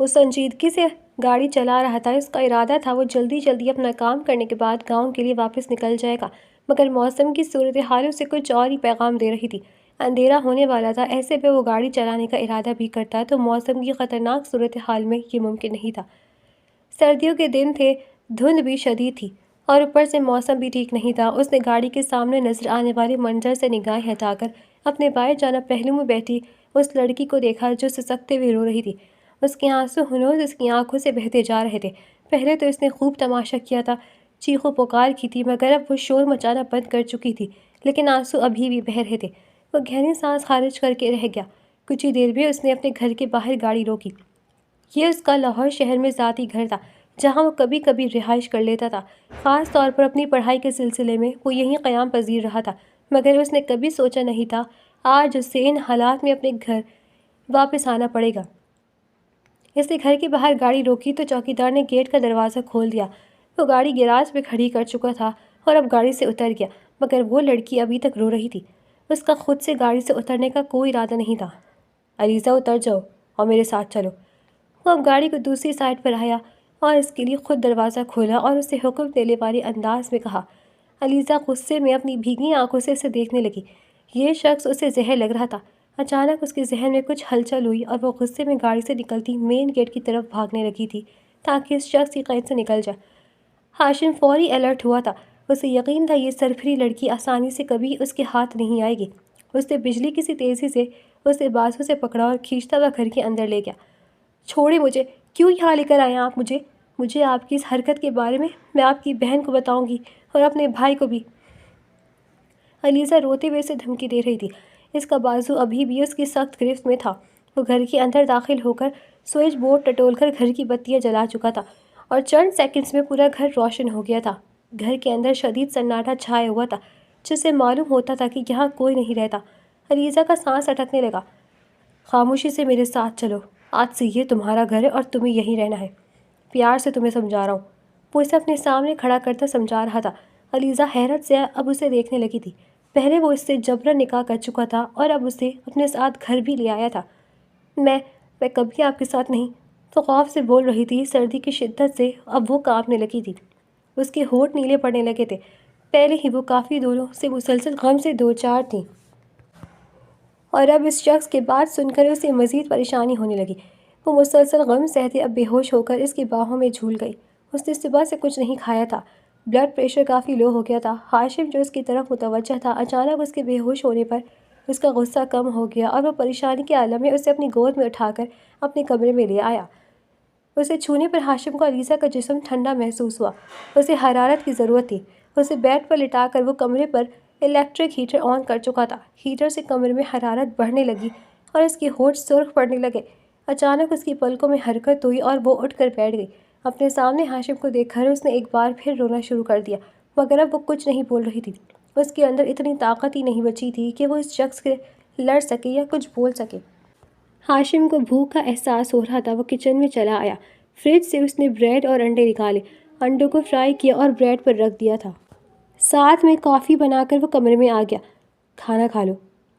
وہ سنجیدگی سے گاڑی چلا رہا تھا۔ اس کا ارادہ تھا وہ جلدی جلدی اپنا کام کرنے کے بعد گاؤں کے لیے واپس نکل جائے گا، مگر موسم کی صورتحال اسے کچھ اور ہی پیغام دے رہی تھی۔ اندھیرا ہونے والا تھا، ایسے میں وہ گاڑی چلانے کا ارادہ بھی کرتا تو موسم کی خطرناک صورتحال میں یہ ممکن نہیں تھا۔ سردیوں کے دن تھے، دھند بھی شدید تھی اور اوپر سے موسم بھی ٹھیک نہیں تھا۔ اس نے گاڑی کے سامنے نظر آنے والے منظر سے نگاہیں ہٹا کر اپنے بائیں جانب پہلو میں بیٹھی اس لڑکی کو دیکھا جو سسکتے ہوئے رو رہی تھی۔ اس کے آنسو ہنوز اس کی آنکھوں سے بہتے جا رہے تھے۔ پہلے تو اس نے خوب تماشا کیا تھا، چیخ و پکار کی تھی، مگر اب وہ شور مچانا بند کر چکی تھی، لیکن آنسو ابھی بھی بہہ رہے تھے۔ وہ گہری سانس خارج کر کے رہ گیا۔ کچھ ہی دیر میں اس نے اپنے گھر کے باہر گاڑی روکی۔ یہ اس کا لاہور شہر میں ذاتی گھر تھا، جہاں وہ کبھی کبھی رہائش کر لیتا تھا۔ خاص طور پر اپنی پڑھائی کے سلسلے میں وہ یہیں قیام پذیر رہا تھا، مگر اس نے کبھی سوچا نہیں تھا آج اسے ان حالات میں اپنے گھر واپس آنا پڑے گا۔ اس نے گھر کے باہر گاڑی روکی تو چوکیدار نے گیٹ کا دروازہ کھول دیا۔ وہ گاڑی گیراج میں کھڑی کر چکا تھا اور اب گاڑی سے اتر گیا، مگر وہ لڑکی ابھی تک رو رہی تھی۔ اس کا خود سے گاڑی سے اترنے کا کوئی ارادہ نہیں تھا۔ علیزہ اتر جاؤ اور میرے ساتھ چلو۔ وہ اب گاڑی کو دوسری سائڈ پر آیا اور اس کے لیے خود دروازہ کھولا اور اسے حکم دینے والے انداز میں کہا۔ علیزہ غصے میں اپنی بھیگی آنکھوں سے اسے دیکھنے لگی۔ یہ شخص اسے زہر لگ رہا تھا۔ اچانک اس کے ذہن میں کچھ ہلچل ہوئی اور وہ غصے میں گاڑی سے نکلتی مین گیٹ کی طرف بھاگنے لگی تھی تاکہ اس شخص کی قید سے نکل جائے۔ ہاشم فوری الرٹ ہوا تھا۔ اسے یقین تھا یہ سرفری لڑکی آسانی سے کبھی اس کے ہاتھ نہیں آئے گی۔ اس نے بجلی کی سی تیزی سے اسے بازو سے پکڑا اور کھینچتا ہوا گھر کے اندر لے گیا۔ چھوڑے مجھے، کیوں یہاں لے کر آئے آپ مجھے آپ کی اس حرکت کے بارے میں آپ کی بہن کو بتاؤں گی اور اپنے بھائی کو بھی۔ علیزہ روتے ہوئے اسے دھمکی دے رہی تھی۔ اس کا بازو ابھی بھی اس کی سخت گرفت میں تھا۔ وہ گھر کے اندر داخل ہو کر سوئچ بورڈ ٹٹول کر گھر کی بتیاں جلا چکا تھا اور چند سیکنڈز میں پورا گھر روشن ہو گیا تھا۔ گھر کے اندر شدید سناٹا چھایا ہوا تھا، جس سے معلوم ہوتا تھا کہ یہاں کوئی نہیں رہتا۔ علیزہ کا سانس اٹکنے لگا۔ خاموشی سے میرے ساتھ چلو، آج سے یہ تمہارا گھر ہے اور تمہیں یہیں رہنا ہے۔ پیار سے تمہیں سمجھا رہا ہوں۔ وہ اسے اپنے سامنے کھڑا کرتا سمجھا رہا تھا۔ علیزہ حیرت سے اب اسے دیکھنے لگی تھی۔ پہلے وہ اس سے جبراً نکاح کر چکا تھا اور اب اسے اپنے ساتھ گھر بھی لے آیا تھا۔ میں کبھی آپ کے ساتھ نہیں، تو خوف سے بول رہی تھی۔ سردی کی شدت سے اب وہ کانپنے لگی تھی۔ اس کے ہونٹ نیلے پڑنے لگے تھے۔ پہلے ہی وہ کافی دنوں سے مسلسل غم سے دوچار تھی اور اب اس شخص کی بات سن کر اسے مزید پریشانی ہونے لگی۔ وہ مسلسل غم سہتے اب بے ہوش ہو کر اس کی باہوں میں جھول گئی۔ اس نے صبح سے کچھ نہیں کھایا تھا۔ بلڈ پریشر کافی لو ہو گیا تھا۔ ہاشم جو اس کی طرف متوجہ تھا، اچانک اس کے بے ہوش ہونے پر اس کا غصہ کم ہو گیا اور وہ پریشانی کے عالم میں اسے اپنی گود میں اٹھا کر اپنے کمرے میں لے آیا۔ اسے چھونے پر ہاشم کو علیزہ کا جسم ٹھنڈا محسوس ہوا۔ اسے حرارت کی ضرورت تھی۔ اسے بیڈ پر لٹا کر وہ کمرے پر الیکٹرک ہیٹر آن کر چکا تھا۔ ہیٹر سے کمرے میں حرارت بڑھنے لگی اور اس کے ہونٹ سرخ پڑنے لگے۔ اچانک اس کی پلکوں میں حرکت ہوئی اور وہ اٹھ کر بیٹھ گئی۔ اپنے سامنے ہاشم کو دیکھ کر اس نے ایک بار پھر رونا شروع کر دیا، مگر اب وہ کچھ نہیں بول رہی تھی۔ اس کے اندر اتنی طاقت ہی نہیں بچی تھی کہ وہ اس شخص سے لڑ سکے یا کچھ بول سکے۔ ہاشم کو بھوک کا احساس ہو رہا تھا۔ وہ کچن میں چلا آیا۔ فریج سے اس نے بریڈ اور انڈے نکالے، انڈوں کو فرائی کیا اور بریڈ پر رکھ دیا تھا۔ ساتھ میں کافی بنا کر وہ کمرے میں آ گیا۔ کھانا کھا لو،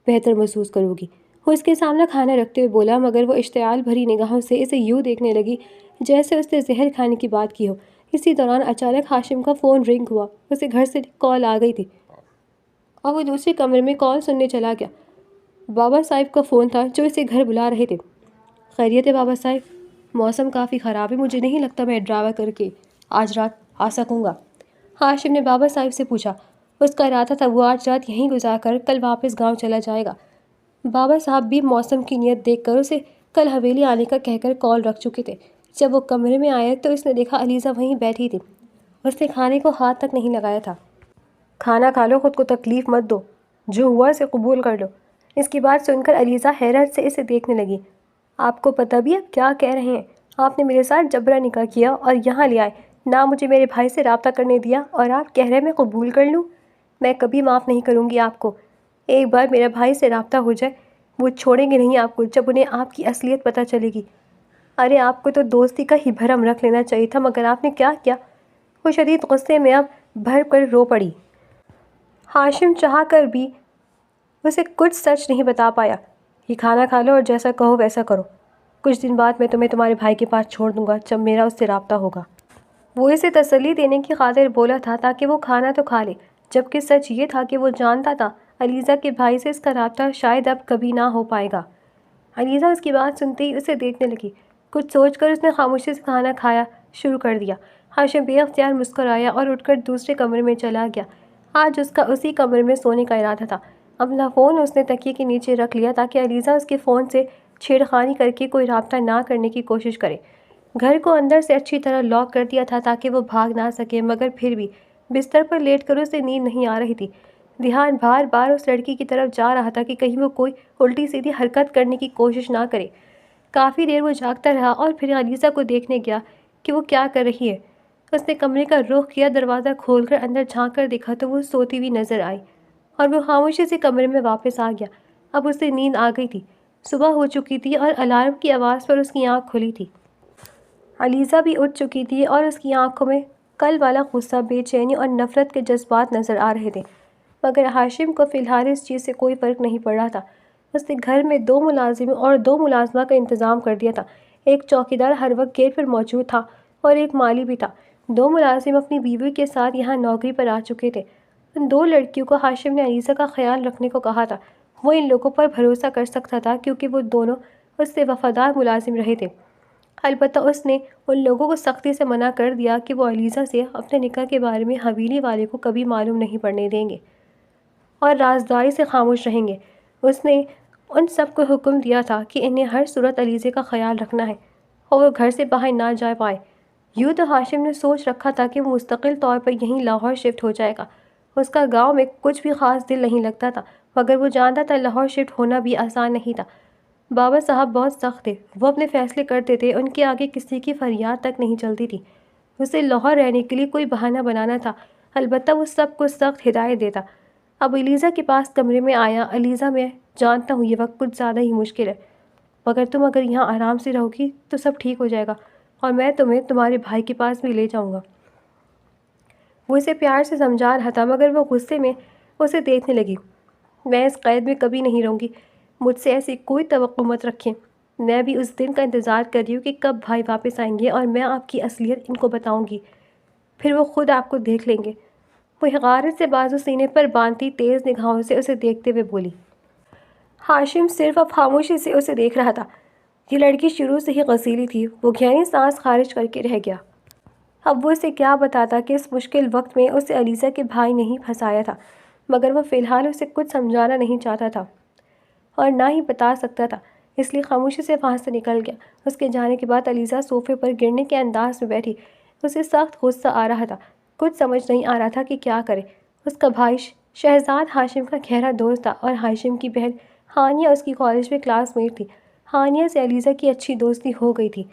بہتر محسوس کرو گی، وہ اس کے سامنے کھانا رکھتے ہوئے بولا، مگر وہ اشتعال بھری نگاہوں سے اسے یوں دیکھنے لگی جیسے اس نے زہر کھانے کی بات کی ہو۔ اسی دوران اچانک ہاشم کا فون رنگ ہوا۔ اسے گھر سے کال آ گئی تھی اور وہ دوسرے کمرے میں کال سننے چلا گیا۔ بابا صاحب کا فون تھا جو اسے گھر بلا رہے تھے۔ خیریت ہے بابا صاحب؟ موسم کافی خراب ہے، مجھے نہیں لگتا میں ڈرائیور کر کے آج رات آ سکوں گا۔ ہاشم نے بابا صاحب سے پوچھا۔ اس کا ارادہ تھا وہ آج رات یہیں گزار کر کل واپس گاؤں چلا جائے گا۔ بابا صاحب بھی موسم کی نیت دیکھ کر اسے کل حویلی آنے کا کہہ کر کال رکھ چکے تھے۔ جب وہ کمرے میں آیا تو اس نے دیکھا علیزہ وہیں بیٹھی تھی۔ اس نے کھانے کو ہاتھ تک نہیں لگایا تھا۔ کھانا کھا لو، خود کو تکلیف مت دو، جو ہوا اسے قبول کر لو۔ اس کی بات سن کر علیزہ حیرت سے اسے دیکھنے لگی۔ آپ کو پتہ بھی آپ کیا کہہ رہے ہیں؟ آپ نے میرے ساتھ جبرا نکاح کیا اور یہاں لے آئے، نہ مجھے میرے بھائی سے رابطہ کرنے دیا، اور آپ کہہ رہے میں قبول کر لوں؟ میں کبھی معاف نہیں کروں گی آپ کو۔ ایک بار میرے بھائی سے رابطہ ہو جائے، وہ چھوڑیں گے نہیں آپ کو جب انہیں آپ کی اصلیت پتہ چلے گی۔ ارے آپ کو تو دوستی کا ہی بھرم رکھ لینا چاہیے تھا، مگر آپ نے کیا کیا؟ وہ شدید غصے میں اب بھر کر رو پڑی۔ ہاشم چاہ کر بھی اسے کچھ سچ نہیں بتا پایا۔ یہ کھانا کھا لو اور جیسا کہو ویسا کرو۔ کچھ دن بعد میں تمہیں تمہارے بھائی کے پاس چھوڑ دوں گا جب میرا اس سے رابطہ ہوگا۔ وہ اسے تسلی دینے کی خاطر بولا تھا تاکہ وہ کھانا تو کھا لے، جبکہ سچ یہ تھا کہ وہ جانتا تھا علیزہ کے بھائی سے اس کا رابطہ شاید اب کبھی نہ ہو پائے گا۔ علیزہ اس کی بات سنتے ہی اسے دیکھنے لگی۔ کچھ سوچ کر اس نے خاموشی سے کھانا کھایا شروع کر دیا۔ ہاشم بے اختیار مسکرایا اور اٹھ کر دوسرے کمرے میں چلا گیا۔ آج اس کا اسی کمرے میں سونے کا ارادہ تھا۔ اپنا فون اس نے تکیے کے نیچے رکھ لیا تاکہ علیزہ اس کے فون سے چھیڑخانی کر کے کوئی رابطہ نہ کرنے کی کوشش کرے۔ گھر کو اندر سے اچھی طرح لاک کر دیا تھا تاکہ وہ بھاگ نہ سکے، مگر پھر بھی بستر پر لیٹ کر اسے نیند نہیں آ رہی تھی۔ دھیان بار بار اس لڑکی کی طرف جا رہا تھا کہ کہیں وہ کوئی الٹی سیدھی حرکت کرنے کی کوشش نہ کرے۔ کافی دیر وہ جاگتا رہا اور پھر علیزہ کو دیکھنے گیا کہ وہ کیا کر رہی ہے۔ اس نے کمرے کا رخ کیا، دروازہ کھول کر اندر جھانک کر دیکھا تو وہ سوتی ہوئی نظر آئی اور وہ خاموشی سے کمرے میں واپس آ گیا۔ اب اسے نیند آ گئی تھی، صبح ہو چکی تھی اور الارم کی آواز پر اس کی آنکھ کھلی تھی۔ علیزہ بھی اٹھ چکی تھی اور اس کی آنکھوں میں کل والا غصہ، بے چینی اور نفرت کے جذبات نظر آ رہے تھے، مگر ہاشم کو فی الحال اس چیز سے کوئی فرق نہیں پڑ رہا تھا۔ اس نے گھر میں 2 ملازموں اور 2 ملازمہ کا انتظام کر دیا تھا۔ ایک چوکیدار ہر وقت گیٹ پر موجود تھا اور ایک مالی بھی تھا۔ 2 ملازم اپنی بیوی کے ساتھ یہاں نوکری پر آ چکے تھے۔ ان 2 لڑکیوں کو ہاشم نے علیزہ کا خیال رکھنے کو کہا تھا۔ وہ ان لوگوں پر بھروسہ کر سکتا تھا کیونکہ وہ دونوں اس سے وفادار ملازم رہے تھے۔ البتہ اس نے ان لوگوں کو سختی سے منع کر دیا کہ وہ علیزہ سے اپنے نکاح کے بارے میں حویلی والے کو کبھی معلوم نہیں پڑنے دیں گے اور رازداری سے خاموش رہیں گے۔ اس نے ان سب کو حکم دیا تھا کہ انہیں ہر صورت علیزہ کا خیال رکھنا ہے اور وہ گھر سے باہر نہ جا پائے۔ یوں تو ہاشم نے سوچ رکھا تھا کہ وہ مستقل طور پر یہیں لاہور شفٹ ہو جائے گا۔ اس کا گاؤں میں کچھ بھی خاص دل نہیں لگتا تھا، مگر وہ جانتا تھا لاہور شفٹ ہونا بھی آسان نہیں تھا۔ بابا صاحب بہت سخت تھے، وہ اپنے فیصلے کرتے تھے، ان کے آگے کسی کی فریاد تک نہیں چلتی تھی۔ اسے لاہور رہنے کے لیے کوئی بہانہ بنانا تھا، البتہ وہ سب کو سخت ہدایت دیتا۔ اب علیزہ کے پاس کمرے میں آیا۔ علیزہ، میں جانتا ہوں یہ وقت کچھ زیادہ ہی مشکل ہے، مگر تم اگر یہاں آرام سے رہو گی تو سب ٹھیک ہو جائے گا اور میں تمہیں تمہارے بھائی کے پاس بھی لے جاؤں گا۔ وہ اسے پیار سے سمجھا رہا تھا، مگر وہ غصے میں اسے دیکھنے لگی۔ میں اس قید میں کبھی نہیں رہوں گی، مجھ سے ایسی کوئی توقع مت رکھیں۔ میں بھی اس دن کا انتظار کر رہی ہوں کہ کب بھائی واپس آئیں گے اور میں آپ کی اصلیت ان کو بتاؤں گی، پھر وہ خود آپ کو دیکھ لیں گے۔ وہ حقارت سے بازو سینے پر باندھتی تیز نگاہوں سے اسے دیکھتے ہوئے بولی۔ ہاشم صرف اب خاموشی سے اسے دیکھ رہا تھا۔ یہ لڑکی شروع سے ہی غصیلی تھی۔ وہ گہری سانس خارج کر کے رہ گیا۔ اب وہ اسے کیا بتاتا کہ اس مشکل وقت میں اسے علیزہ کے بھائی نے ہی پھنسایا تھا، مگر وہ فی الحال اسے کچھ سمجھانا نہیں چاہتا تھا اور نہ ہی بتا سکتا تھا، اس لیے خاموشی سے وہاں سے نکل گیا۔ اس کے جانے کے بعد علیزہ صوفے پر گرنے کے انداز میں بیٹھی۔ اسے سخت غصہ آ رہا تھا، کچھ سمجھ نہیں آ رہا تھا کہ کیا کرے۔ اس کا بھائی شہزاد ہاشم کا گہرا دوست تھا اور ہاشم کی بہن ہانیہ اس کی کالج میں کلاس میٹ تھی۔ ہانیہ سے علیزہ کی اچھی دوستی ہو گئی تھی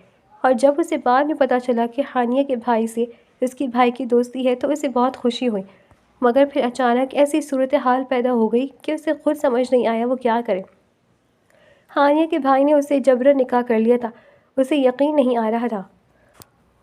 اور جب اسے بعد میں پتہ چلا کہ ہانیہ کے بھائی سے اس کی بھائی کی دوستی ہے تو اسے بہت خوشی ہوئی، مگر پھر اچانک ایسی صورتحال پیدا ہو گئی کہ اسے خود سمجھ نہیں آیا وہ کیا کرے۔ ہانیہ کے بھائی نے اسے جبرن نکاح کر لیا تھا۔ اسے یقین نہیں آ رہا تھا۔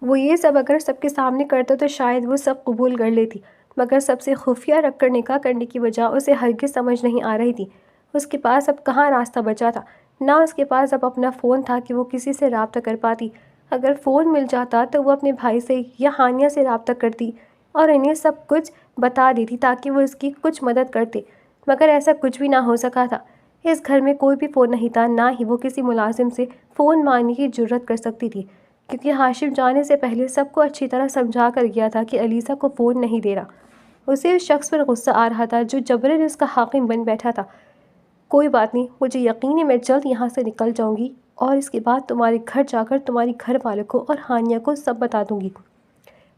وہ یہ سب اگر سب کے سامنے کرتا تو شاید وہ سب قبول کر لیتی، مگر سب سے خفیہ رکھ کر نکاح کرنے کی وجہ اسے ہرگز سمجھ نہیں آ رہی تھی۔ اس کے پاس اب کہاں راستہ بچا تھا؟ نہ اس کے پاس اب اپنا فون تھا کہ وہ کسی سے رابطہ کر پاتی۔ اگر فون مل جاتا تو وہ اپنے بھائی سے یا ہانیہ سے رابطہ کرتی اور انہیں سب کچھ بتا دیتی تاکہ وہ اس کی کچھ مدد کرتے، مگر ایسا کچھ بھی نہ ہو سکا تھا۔ اس گھر میں کوئی بھی فون نہیں تھا، نہ ہی وہ کسی ملازم سے فون مانگنے کی جرات کر سکتی تھی، کیونکہ ہاشم جانے سے پہلے سب کو اچھی طرح سمجھا کر گیا تھا کہ علیزہ کو فون نہیں دے رہا۔ اسے اس شخص پر غصہ آ رہا تھا جو جبرن اس کا حاکم بن بیٹھا تھا۔ کوئی بات نہیں، مجھے یقین ہے میں جلد یہاں سے نکل جاؤں گی اور اس کے بعد تمہارے گھر جا کر تمہاری گھر والوں کو اور ہانیہ کو سب بتا دوں گی۔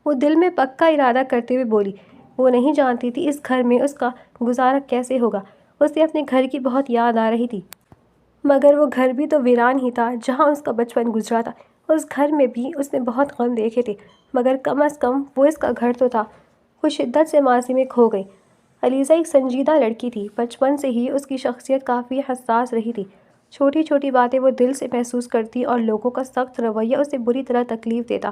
وہ دل میں پکا ارادہ کرتے ہوئے بولی۔ وہ نہیں جانتی تھی اس گھر میں اس کا گزارا کیسے ہوگا۔ اسے اپنے گھر کی بہت یاد آ رہی تھی، مگر وہ گھر بھی تو ویران ہی تھا جہاں اس کا بچپن گزرا تھا۔ اس گھر میں بھی اس نے بہت غم دیکھے تھے، مگر کم از کم وہ اس کا گھر تو تھا۔ وہ شدت سے ماضی میں کھو گئی۔ علیزہ ایک سنجیدہ لڑکی تھی، بچپن سے ہی اس کی شخصیت کافی حساس رہی تھی۔ چھوٹی چھوٹی باتیں وہ دل سے محسوس کرتی اور لوگوں کا سخت رویہ اسے بری طرح تکلیف دیتا۔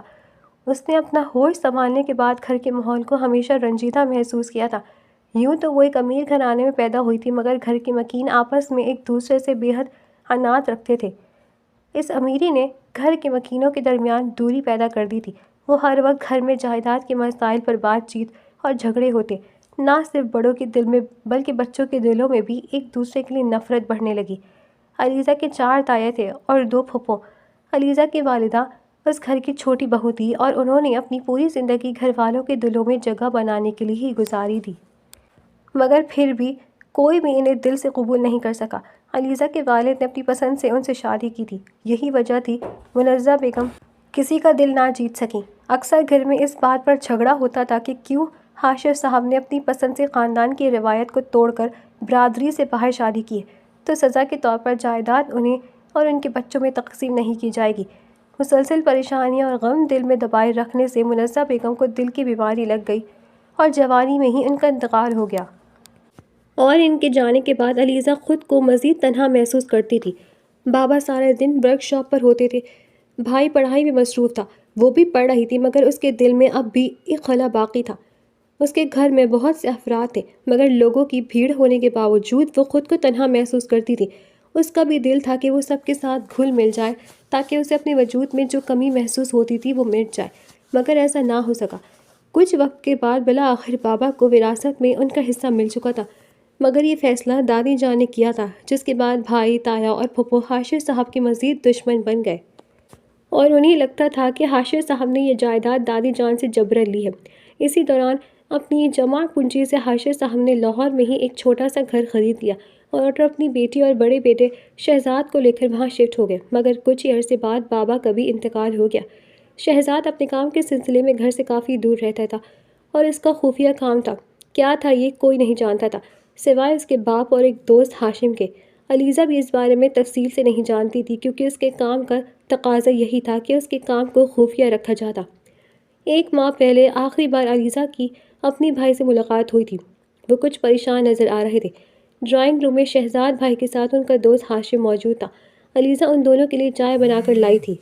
اس نے اپنا ہوش سنبھالنے کے بعد گھر کے ماحول کو ہمیشہ رنجیدہ محسوس کیا تھا۔ یوں تو وہ ایک امیر گھرانے میں پیدا ہوئی تھی، مگر گھر کے مکین آپس میں ایک دوسرے سے بے حد عنات رکھتے تھے۔ اس امیری نے گھر کے مکینوں کے درمیان دوری پیدا کر دی تھی۔ وہ ہر وقت گھر میں جائیداد کے مسائل پر بات چیت اور جھگڑے ہوتے۔ نہ صرف بڑوں کے دل میں بلکہ بچوں کے دلوں میں بھی ایک دوسرے کے لیے نفرت بڑھنے لگی۔ علیزہ کے 4 تایا تھے اور 2 پھپھو۔ علیزہ کی والدہ اس گھر کی چھوٹی بہو تھی اور انہوں نے اپنی پوری زندگی گھر والوں کے دلوں میں جگہ بنانے کے لیے ہی گزاری دی، مگر پھر بھی کوئی بھی انہیں دل سے قبول نہیں کر سکا۔ علیزہ کے والد نے اپنی پسند سے ان سے شادی کی تھی، یہی وجہ تھی منزہ بیگم کسی کا دل نہ جیت سکیں۔ اکثر گھر میں اس بات پر جھگڑا ہوتا تھا کہ کیوں حاشر صاحب نے اپنی پسند سے خاندان کی روایت کو توڑ کر برادری سے باہر شادی کی ہے، تو سزا کے طور پر جائیداد انہیں اور ان کے بچوں میں تقسیم نہیں کی جائے گی۔ مسلسل پریشانیاں اور غم دل میں دبائے رکھنے سے منزہ بیگم کو دل کی بیماری لگ گئی اور جوانی میں ہی ان کا انتقال ہو گیا۔ اور ان کے جانے کے بعد علیزہ خود کو مزید تنہا محسوس کرتی تھی۔ بابا سارے دن ورک شاپ پر ہوتے تھے، بھائی پڑھائی میں مصروف تھا، وہ بھی پڑھ رہی تھی مگر اس کے دل میں اب بھی ایک خلا باقی تھا۔ اس کے گھر میں بہت سے افراد تھے مگر لوگوں کی بھیڑ ہونے کے باوجود وہ خود کو تنہا محسوس کرتی تھی۔ اس کا بھی دل تھا کہ وہ سب کے ساتھ گھل مل جائے تاکہ اسے اپنے وجود میں جو کمی محسوس ہوتی تھی وہ مٹ جائے، مگر ایسا نہ ہو سکا۔ کچھ وقت کے بعد بالآخر بابا کو وراثت میں ان کا حصہ مل چکا تھا، مگر یہ فیصلہ دادی جان نے کیا تھا، جس کے بعد بھائی، تایا اور پھپھو حاشر صاحب کے مزید دشمن بن گئے اور انہیں لگتا تھا کہ حاشر صاحب نے یہ جائیداد دادی جان سے جبرن لی ہے۔ اسی دوران اپنی جمع پونجی سے حاشر صاحب نے لاہور میں ہی ایک چھوٹا سا گھر خرید لیا اور اپنی بیٹی اور بڑے بیٹے شہزاد کو لے کر وہاں شفٹ ہو گئے، مگر کچھ ہی عرصے بعد بابا کا بھی انتقال ہو گیا۔ شہزاد اپنے کام کے سلسلے میں گھر سے کافی دور رہتا تھا اور اس کا خفیہ کام تھا۔ کیا تھا یہ کوئی نہیں جانتا تھا سوائے اس کے باپ اور ایک دوست ہاشم کے۔ علیزہ بھی اس بارے میں تفصیل سے نہیں جانتی تھی کیونکہ اس کے کام کا تقاضا یہی تھا کہ اس کے کام کو خفیہ رکھا جاتا۔ 1 ماہ پہلے آخری بار علیزہ کی اپنی بھائی سے ملاقات ہوئی تھی۔ وہ کچھ پریشان نظر آ رہے تھے۔ ڈرائنگ روم میں شہزاد بھائی کے ساتھ ان کا دوست ہاشم موجود تھا۔ علیزہ ان دونوں کے لیے چائے بنا کر لائی تھی۔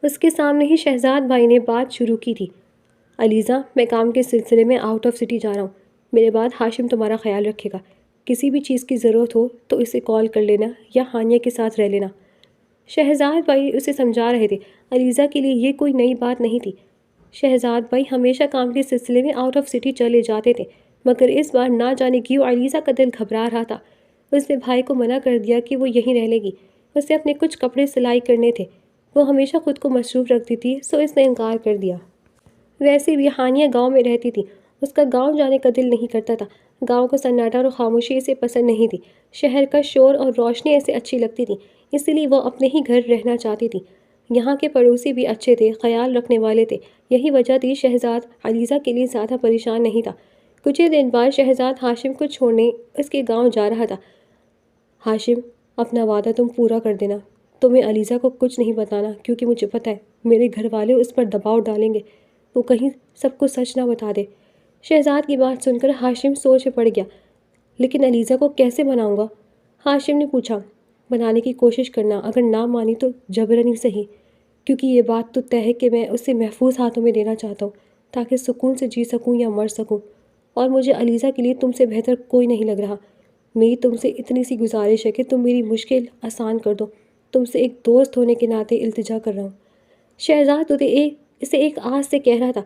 اس کے سامنے ہی شہزاد بھائی نے بات شروع کی تھی۔ علیزہ، میں کام کے سلسلے میں آؤٹ آف سٹی جا رہا ہوں، میرے بعد ہاشم تمہارا خیال رکھے گا، کسی بھی چیز کی ضرورت ہو تو اسے کال کر لینا یا ہانیہ کے ساتھ رہ لینا۔ شہزاد بھائی اسے سمجھا رہے تھے۔ علیزہ کے لیے یہ کوئی نئی بات نہیں تھی۔ شہزاد بھائی ہمیشہ کام کے سلسلے میں آؤٹ آف سٹی چلے جاتے تھے، مگر اس بار نہ جانے کیوں علیزہ کا دل گھبرا رہا تھا۔ اس نے بھائی کو منع کر دیا کہ وہ یہیں رہ لے گی، اسے اپنے کچھ کپڑے سلائی کرنے تھے، وہ ہمیشہ خود کو مصروف رکھتی تھی، سو اس نے انکار کر دیا۔ ویسے بھی ہانیہ گاؤں میں رہتی تھی، اس کا گاؤں جانے کا دل نہیں کرتا تھا۔ گاؤں کو سناٹا اور خاموشی اسے پسند نہیں تھی، شہر کا شور اور روشنی اسے اچھی لگتی تھی، اس لیے وہ اپنے ہی گھر رہنا چاہتی تھی۔ یہاں کے پڑوسی بھی اچھے تھے، خیال رکھنے والے تھے، یہی وجہ تھی شہزاد علیزہ کے لیے زیادہ پریشان نہیں تھا۔ کچھ ہی دن بعد شہزاد ہاشم کو چھوڑنے اس کے گاؤں جا رہا تھا۔ ہاشم، اپنا وعدہ تم پورا کر دینا، تمہیں علیزہ کو کچھ نہیں بتانا کیونکہ مجھے پتہ ہے میرے گھر والے اس پر دباؤ ڈالیں گے، وہ کہیں سب کو سچ نہ بتا دے۔ شہزاد کی بات سن کر ہاشم سوچ میں پڑ گیا، لیکن علیزہ کو کیسے مناؤں گا؟ ہاشم نے پوچھا۔ منانے کی کوشش کرنا، اگر نہ مانی تو جبرن ہی صحیح، کیونکہ یہ بات تو طے ہے کہ میں اسے محفوظ ہاتھوں میں دینا چاہتا ہوں تاکہ سکون سے جی سکوں یا مر سکوں، اور مجھے علیزہ کے لیے تم سے بہتر کوئی نہیں لگ رہا۔ میری تم سے اتنی سی گزارش ہے کہ تم میری مشکل آسان کر دو، تم سے ایک دوست ہونے کے ناطے التجا کر رہا ہوں۔ شہزاد اسے ایک آس سے کہہ رہا تھا۔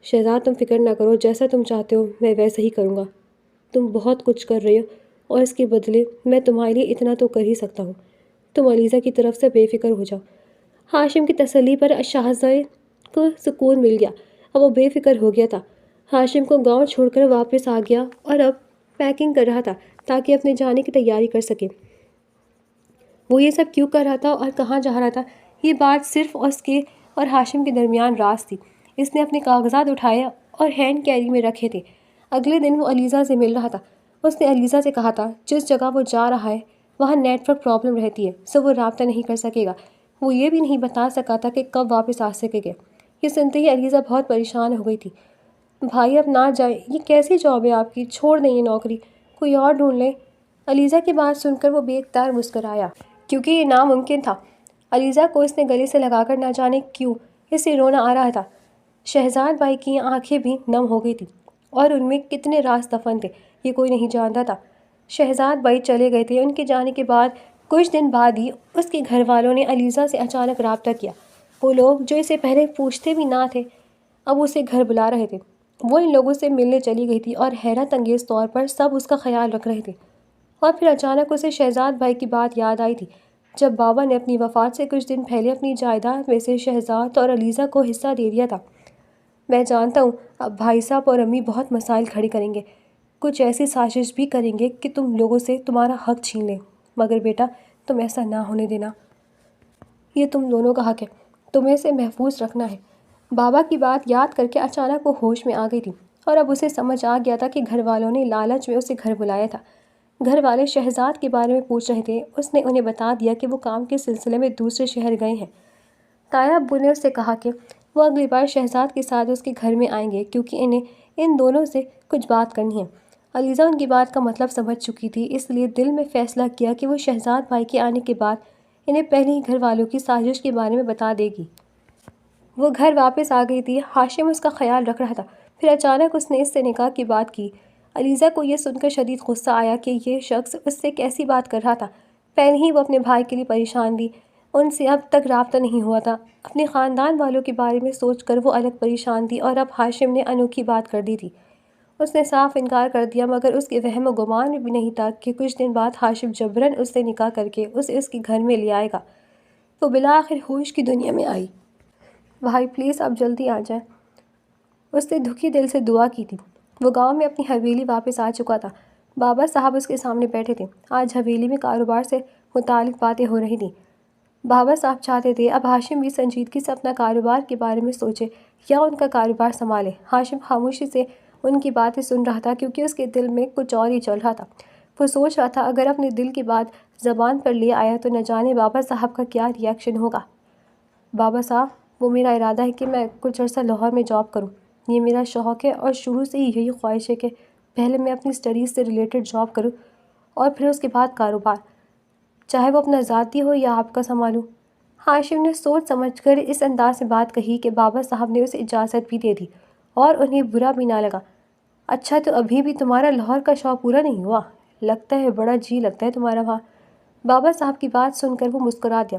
شہزاد، تم فکر نہ کرو، جیسا تم چاہتے ہو میں ویسا ہی کروں گا۔ تم بہت کچھ کر رہے ہو اور اس کے بدلے میں تمہارے لیے اتنا تو کر ہی سکتا ہوں، تم علیزہ کی طرف سے بے فکر ہو جاؤ۔ ہاشم کی تسلی پر شہزادے کو سکون مل گیا، اب وہ بے فکر ہو گیا تھا۔ ہاشم کو گاؤں چھوڑ کر واپس آ گیا اور اب پیکنگ کر رہا تھا تاکہ اپنے جانے کی تیاری کر سکے۔ وہ یہ سب کیوں کر رہا تھا اور کہاں جا رہا تھا، یہ بات صرف اس کے اور ہاشم کے درمیان راز تھی۔ اس نے اپنے کاغذات اٹھائے اور ہینڈ کیری میں رکھے تھے۔ اگلے دن وہ علیزہ سے مل رہا تھا۔ اس نے علیزہ سے کہا تھا جس جگہ وہ جا رہا ہے وہاں نیٹ ورک پرابلم رہتی ہے، سو وہ رابطہ نہیں کر سکے گا۔ وہ یہ بھی نہیں بتا سکا تھا کہ کب واپس آ سکے گا۔ یہ سنتے ہی علیزہ بہت پریشان ہو گئی تھی۔ بھائی، اب نہ جائیں، یہ کیسی جاب ہے آپ کی، چھوڑ دیں یہ نوکری، کوئی اور ڈھونڈ لیں۔ علیزہ کی بات سن کر وہ بے اختیار مسکرایا کیونکہ یہ ناممکن تھا۔ علیزہ کو اس نے گلے سے لگا کر نہ جانے کیوں اسے رونا آ رہا تھا۔ شہزاد بھائی کی آنکھیں بھی نم ہو گئی تھیں اور ان میں کتنے راز دفن تھے یہ کوئی نہیں جانتا تھا۔ شہزاد بھائی چلے گئے تھے۔ ان کے جانے کے بعد کچھ دن بعد ہی اس کے گھر والوں نے علیزہ سے اچانک رابطہ کیا۔ وہ لوگ جو اسے پہلے پوچھتے بھی نہ تھے اب اسے گھر بلا رہے تھے۔ وہ ان لوگوں سے ملنے چلی گئی تھی اور حیرت انگیز طور پر سب اس کا خیال رکھ رہے تھے۔ اور پھر اچانک اسے شہزاد بھائی کی بات یاد آئی تھی، جب بابا نے اپنی وفات سے کچھ دن پہلے اپنی جائیداد میں سے شہزاد اور علیزہ کو حصہ دے دیا تھا۔ میں جانتا ہوں اب بھائی صاحب اور امی بہت مسائل کھڑے کریں گے، کچھ ایسی سازش بھی کریں گے کہ تم لوگوں سے تمہارا حق چھین لیں، مگر بیٹا تم ایسا نہ ہونے دینا، یہ تم دونوں کا حق ہے، تمہیں اسے محفوظ رکھنا ہے۔ بابا کی بات یاد کر کے اچانک وہ ہوش میں آ گئی تھی اور اب اسے سمجھ آ گیا تھا کہ گھر والوں نے لالچ میں اسے گھر بلایا تھا۔ گھر والے شہزاد کے بارے میں پوچھ رہے تھے، اس نے انہیں بتا دیا کہ وہ کام کے سلسلے میں دوسرے شہر گئے ہیں۔ تایا ابو نے اس سے کہا کہ وہ اگلی بار شہزاد کے ساتھ اس کے گھر میں آئیں گے کیونکہ انہیں ان دونوں سے کچھ بات کرنی ہے۔ علیزہ ان کی بات کا مطلب سمجھ چکی تھی، اس لیے دل میں فیصلہ کیا کہ وہ شہزاد بھائی کے آنے کے بعد انہیں پہلے ہی گھر والوں کی سازش کے بارے میں بتا دے گی۔ وہ گھر واپس آ گئی تھی، ہاشم اس کا خیال رکھ رہا تھا۔ پھر اچانک اس نے اس سے نکاح کی بات کی۔ علیزہ کو یہ سن کر شدید غصہ آیا کہ یہ شخص اس سے کیسی بات کر رہا تھا۔ پہلے ہی وہ اپنے بھائی کے لیے پریشان تھی، ان سے اب تک رابطہ نہیں ہوا تھا۔ اپنے خاندان والوں کے بارے میں سوچ کر وہ الگ پریشان تھی اور اب ہاشم نے انوکھی بات کر دی تھی۔ اس نے صاف انکار کر دیا، مگر اس کے وہم و گمان میں بھی نہیں تھا کہ کچھ دن بعد ہاشم جبراً اس سے نکاح کر کے اسے اس کے گھر میں لے آئے گا۔ وہ بالآخر ہوش کی دنیا میں آئی۔ بھائی پلیز اب جلدی آ جائیں، اس نے دکھی دل سے دعا کی تھی۔ وہ گاؤں میں اپنی حویلی واپس آ چکا تھا۔ بابا صاحب اس کے سامنے بیٹھے تھے۔ آج حویلی میں کاروبار سے متعلق باتیں ہو رہی تھیں۔ بابا صاحب چاہتے تھے اب ہاشم بھی سنجیدگی سے اپنا کاروبار کے بارے میں سوچے یا ان کا کاروبار سنبھالے۔ ہاشم خاموشی سے ان کی باتیں سن رہا تھا کیونکہ اس کے دل میں کچھ اور ہی چل رہا تھا۔ وہ سوچ رہا تھا اگر اپنے دل کی بات زبان پر لے آیا تو نہ جانے بابا صاحب کا کیا ری ایکشن ہوگا۔ بابا صاحب، وہ میرا ارادہ ہے کہ میں کچھ عرصہ لاہور میں جاب کروں، یہ میرا شوق ہے اور شروع سے ہی یہی خواہش ہے کہ پہلے میں اپنی اسٹڈیز سے ریلیٹڈ جاب کروں اور پھر اس کے بعد کاروبار، چاہے وہ اپنا ذاتی ہو یا آپ کا سنبھالوں۔ ہاشم نے سوچ سمجھ کر اس انداز سے بات کہی کہ بابا صاحب نے اسے اجازت بھی دے دی اور انہیں برا بھی نہ لگا۔ اچھا تو ابھی بھی تمہارا لاہور کا شوق پورا نہیں ہوا؟ لگتا ہے بڑا جی لگتا ہے تمہارا وہاں۔ بابا صاحب کی بات سن کر وہ مسکرا دیا۔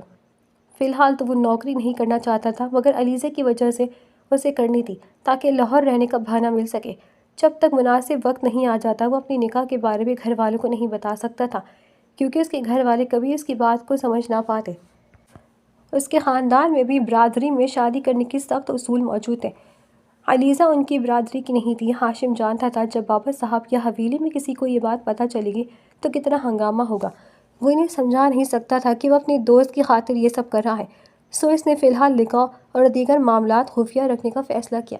فی الحال تو وہ نوکری نہیں کرنا چاہتا تھا، مگر علیزہ کی وجہ سے اسے کرنی تھی تاکہ لاہور رہنے کا بہانہ مل سکے۔ جب تک مناسب وقت نہیں آ جاتا وہ اپنی نکاح کے بارے میں گھر والوں کو نہیں بتا سکتا تھا، کیونکہ اس کے گھر والے کبھی اس کی بات کو سمجھ نہ پاتے۔ اس کے خاندان میں بھی برادری میں شادی کرنے کی سخت اصول موجود تھے۔ علیزہ ان کی برادری کی نہیں تھی۔ ہاشم جانتا تھا جب بابا صاحب یا حویلی میں کسی کو یہ بات پتہ چلے گی تو کتنا ہنگامہ ہوگا۔ وہ انہیں سمجھا نہیں سکتا تھا کہ وہ اپنے دوست کی خاطر یہ سب کر رہا ہے، سو اس نے فی الحال نکاح اور دیگر معاملات خفیہ رکھنے کا فیصلہ کیا۔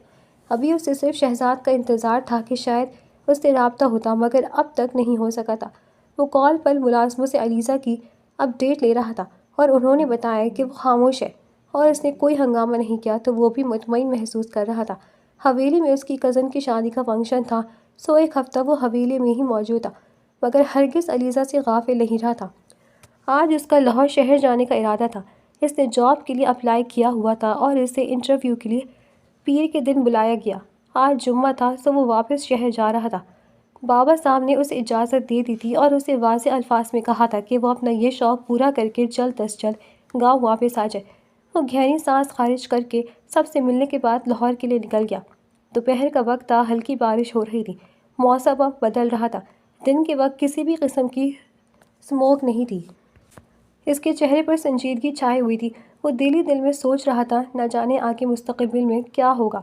ابھی اسے صرف شہزاد کا انتظار تھا کہ شاید اس سے رابطہ ہوتا، مگر اب تک نہیں ہو سکا تھا۔ وہ کال پر ملازموں سے علیزہ کی اپ ڈیٹ لے رہا تھا اور انہوں نے بتایا کہ وہ خاموش ہے اور اس نے کوئی ہنگامہ نہیں کیا تو وہ بھی مطمئن محسوس کر رہا تھا۔ حویلی میں اس کی کزن کی شادی کا فنکشن تھا، سو ایک ہفتہ وہ حویلی میں ہی موجود تھا، مگر ہرگز علیزہ سے غافل نہیں رہا تھا۔ آج اس کا لاہور شہر جانے کا ارادہ تھا۔ اس نے جاب کے لیے اپلائی کیا ہوا تھا اور اسے انٹرویو کے لیے پیر کے دن بلایا گیا۔ آج جمعہ تھا سو وہ واپس شہر جا رہا تھا۔ بابا صاحب نے اسے اجازت دے دی تھی اور اسے واضح الفاظ میں کہا تھا کہ وہ اپنا یہ شوق پورا کر کے جلد از جلد گاؤں واپس آ جائے۔ وہ گہری سانس خارج کر کے سب سے ملنے کے بعد لاہور کے لیے نکل گیا۔ دوپہر کا وقت تھا، ہلکی بارش ہو رہی تھی، موسم اب بدل رہا تھا۔ دن کے وقت کسی بھی قسم کی اسموگ نہیں تھی۔ اس کے چہرے پر سنجیدگی چھائی ہوئی تھی۔ وہ دل ہی دل میں سوچ رہا تھا نہ جانے آگے مستقبل میں کیا ہوگا،